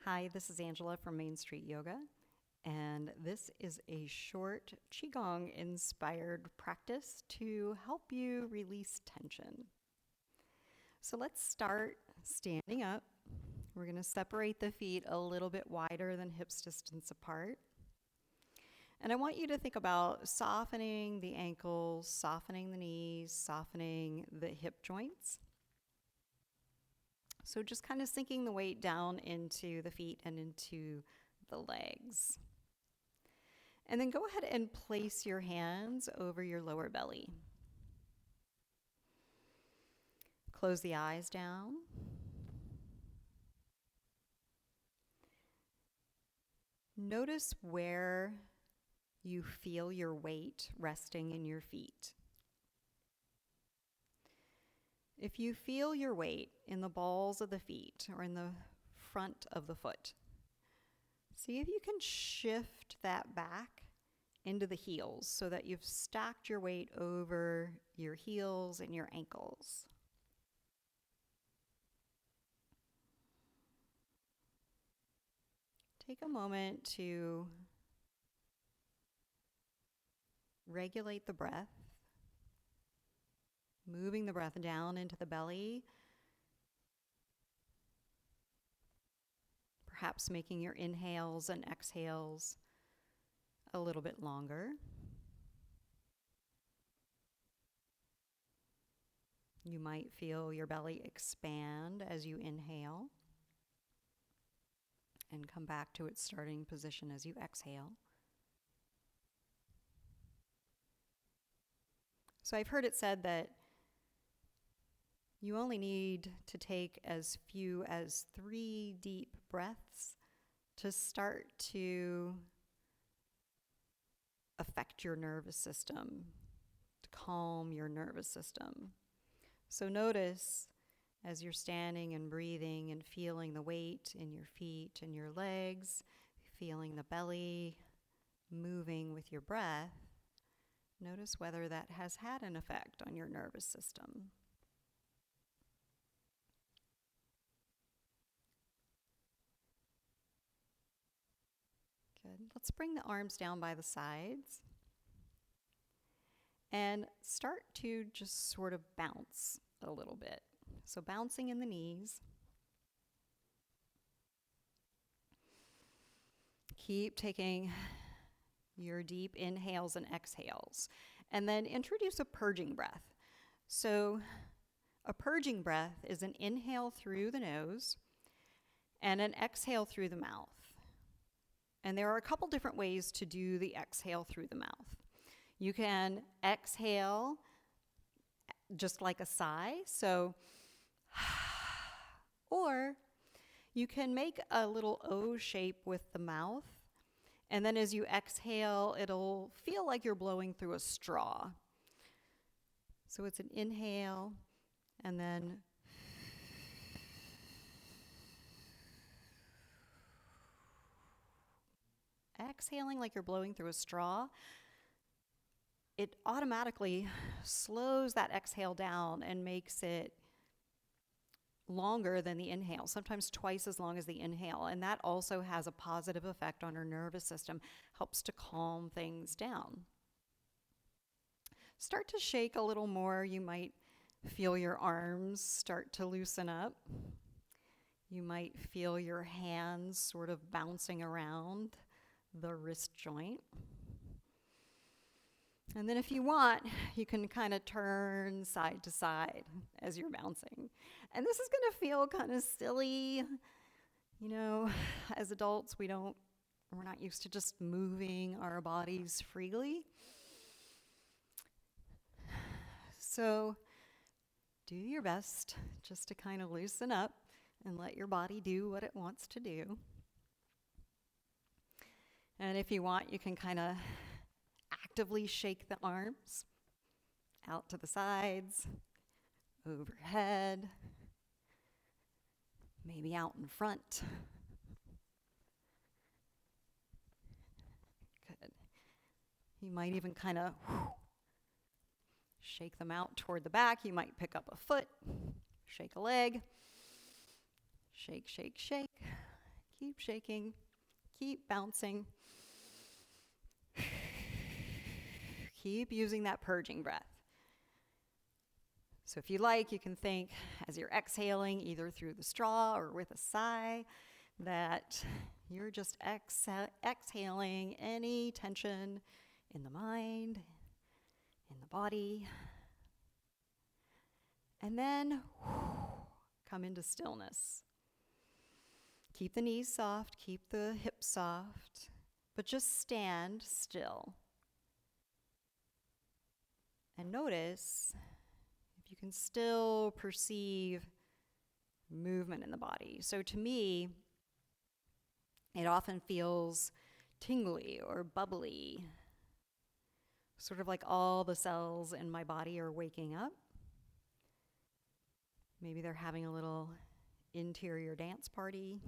Hi, this is Angela from Main Street Yoga, and this is a short Qigong inspired practice to help you release tension. So let's start standing up. We're going to separate the feet a little bit wider than hips distance apart. And I want you to think about softening the ankles, softening the knees, softening the hip joints. So just kind of sinking the weight down into the feet and into the legs. And then go ahead and place your hands over your lower belly. Close the eyes down. Notice where you feel your weight resting in your feet. If you feel your weight in the balls of the feet or in the front of the foot, see if you can shift that back into the heels so that you've stacked your weight over your heels and your ankles. Take a moment to regulate the breath, moving the breath down into the belly, perhaps making your inhales and exhales a little bit longer. You might feel your belly expand as you inhale and come back to its starting position as you exhale. So I've heard it said that you only need to take as few as 3 deep breaths to start to affect your nervous system, to calm your nervous system. So notice as you're standing and breathing and feeling the weight in your feet and your legs, feeling the belly moving with your breath, notice whether that has had an effect on your nervous system. Good. Let's bring the arms down by the sides and start to just sort of bounce a little bit. So bouncing in the knees. Keep taking your deep inhales and exhales. And then introduce a purging breath. So a purging breath is an inhale through the nose and an exhale through the mouth. And there are a couple different ways to do the exhale through the mouth. You can exhale just like a sigh, so, or you can make a little O shape with the mouth, and then as you exhale, it'll feel like you're blowing through a straw. So it's an inhale, and then exhaling like you're blowing through a straw. It automatically slows that exhale down and makes it longer than the inhale, sometimes twice as long as the inhale. And that also has a positive effect on our nervous system, helps to calm things down. Start to shake a little more. You might feel your arms start to loosen up. You might feel your hands sort of bouncing around the wrist joint. And then if you want, you can kind of turn side to side as you're bouncing. And this is going to feel kind of silly. You know, as adults, we're not used to just moving our bodies freely. So do your best just to kind of loosen up and let your body do what it wants to do. And if you want, you can kind of actively shake the arms out to the sides, overhead, maybe out in front. Good. You might even kind of shake them out toward the back. You might pick up a foot, shake a leg, shake, shake, shake. Keep shaking. Keep bouncing. Keep using that purging breath. So if you like, you can think as you're exhaling, either through the straw or with a sigh, that you're just exhaling any tension in the mind, in the body. And then come into stillness. Keep the knees soft, keep the hips soft, but just stand still. And notice if you can still perceive movement in the body. So to me, it often feels tingly or bubbly, sort of like all the cells in my body are waking up. Maybe they're having a little interior dance party.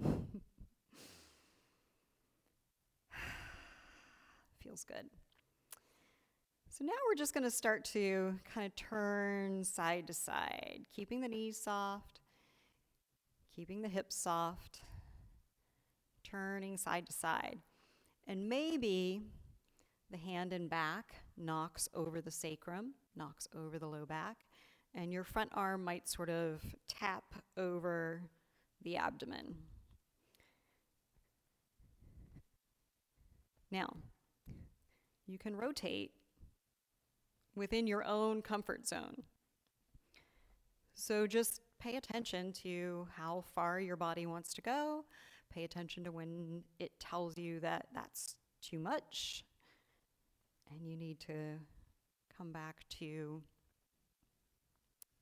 Feels good. So now we're just going to start to kind of turn side to side, keeping the knees soft, keeping the hips soft, turning side to side. And maybe the hand and back knocks over the sacrum, knocks over the low back, and your front arm might sort of tap over the abdomen. Now, you can rotate within your own comfort zone. So just pay attention to how far your body wants to go. Pay attention to when it tells you that that's too much and you need to come back to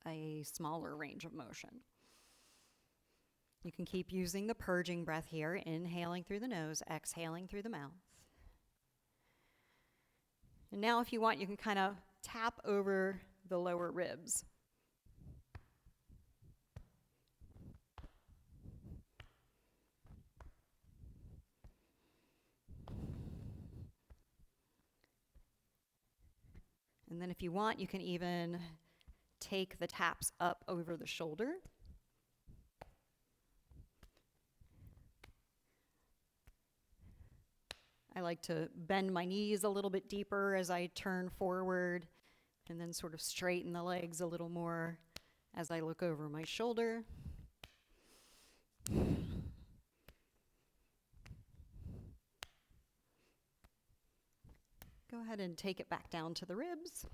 a smaller range of motion. You can keep using the purging breath here, inhaling through the nose, exhaling through the mouth. And now if you want, you can kind of tap over the lower ribs. And then if you want, you can even take the taps up over the shoulder. I like to bend my knees a little bit deeper as I turn forward and then sort of straighten the legs a little more as I look over my shoulder. Go ahead and take it back down to the ribs.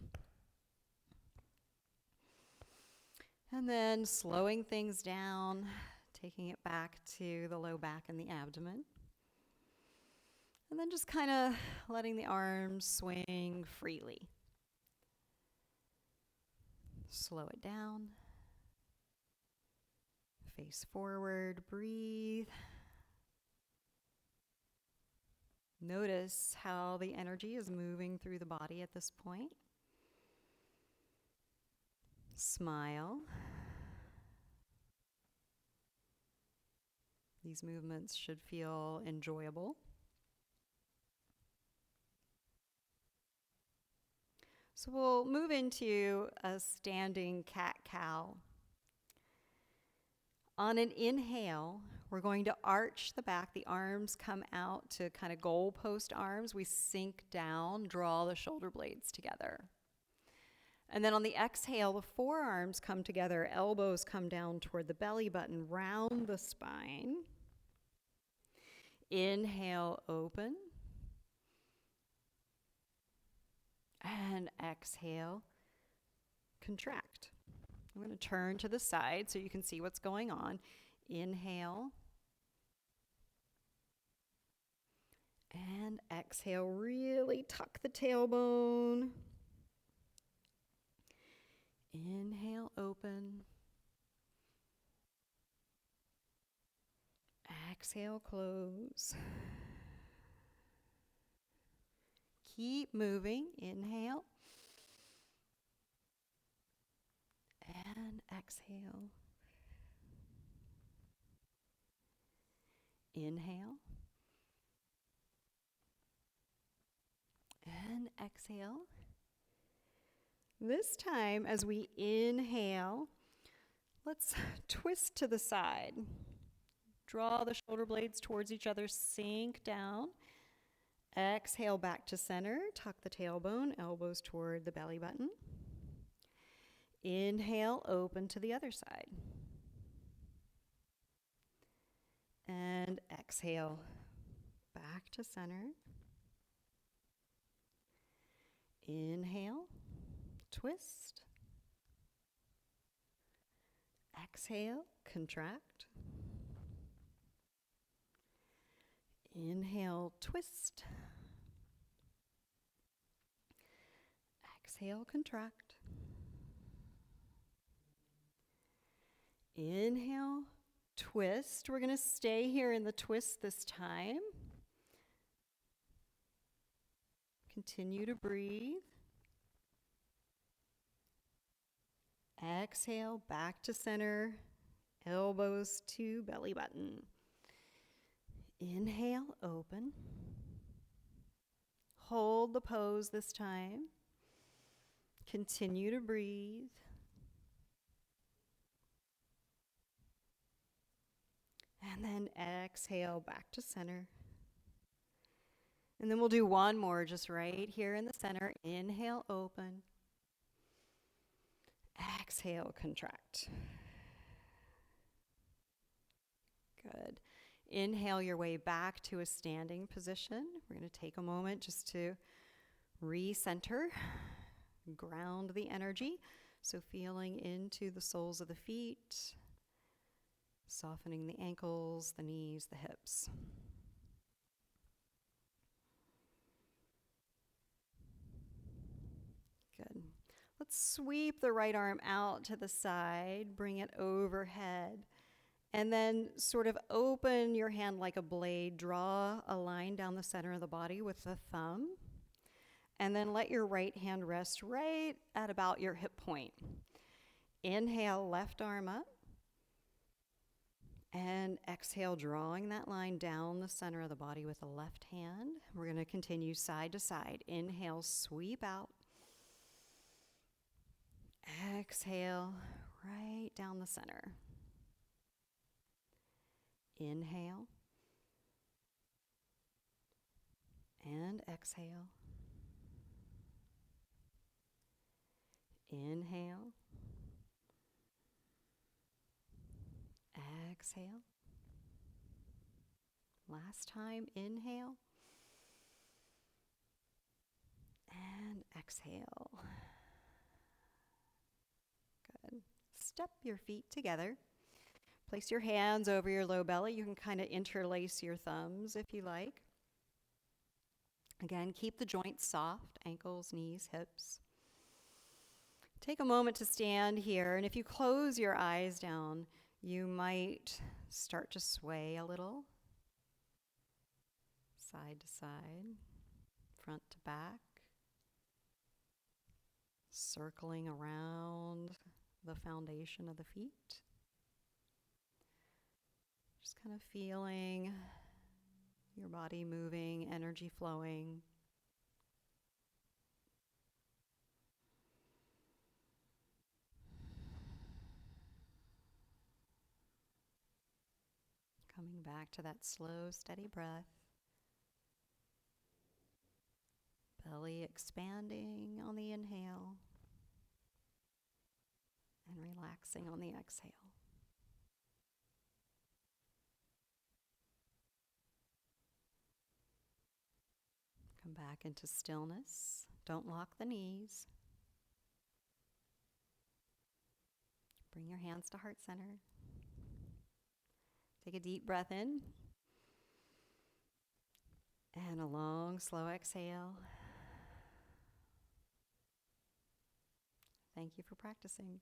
And then slowing things down, taking it back to the low back and the abdomen. And then just kind of letting the arms swing freely. Slow it down. Face forward, breathe. Notice how the energy is moving through the body at this point. Smile. These movements should feel enjoyable. So we'll move into a standing cat-cow. On an inhale, we're going to arch the back. The arms come out to kind of goalpost arms. We sink down, draw the shoulder blades together. And then on the exhale, the forearms come together, elbows come down toward the belly button, round the spine. Inhale, open. And exhale, contract. I'm going to turn to the side so you can see what's going on. Inhale. And exhale, really tuck the tailbone. Inhale, open. Exhale, close. Keep moving. Inhale. And exhale. Inhale. And exhale. This time, as we inhale, let's twist to the side. Draw the shoulder blades towards each other, sink down. Exhale back to center, tuck the tailbone, elbows toward the belly button. Inhale, open to the other side. And exhale, back to center. Inhale, twist. Exhale, contract. Inhale, twist. Exhale, contract. Inhale, twist. We're going to stay here in the twist this time. Continue to breathe. Exhale, back to center. Elbows to belly button. Inhale, open. Hold the pose this time. Continue to breathe. And then exhale back to center. And then we'll do one more just right here in the center. Inhale, open. Exhale, contract. Good. Inhale your way back to a standing position. We're going to take a moment just to recenter, ground the energy. So feeling into the soles of the feet, softening the ankles, the knees, the hips. Good. Let's sweep the right arm out to the side, bring it overhead, and then sort of open your hand like a blade. Draw a line down the center of the body with the thumb, and then let your right hand rest right at about your hip point. Inhale, left arm up, and exhale, drawing that line down the center of the body with the left hand. We're going to continue side to side. Inhale, sweep out. Exhale, right down the center. Inhale. And exhale. Inhale. Exhale. Last time, inhale. And exhale. Good. Step your feet together. Place your hands over your low belly. You can kind of interlace your thumbs if you like. Again, keep the joints soft, ankles, knees, hips. Take a moment to stand here, and if you close your eyes down, you might start to sway a little, side to side, front to back, circling around the foundation of the feet. Just kind of feeling your body moving, energy flowing. Coming back to that slow, steady breath. Belly expanding on the inhale and relaxing on the exhale. Come back into stillness. Don't lock the knees. Bring your hands to heart center. Take a deep breath in. And a long, slow exhale. Thank you for practicing.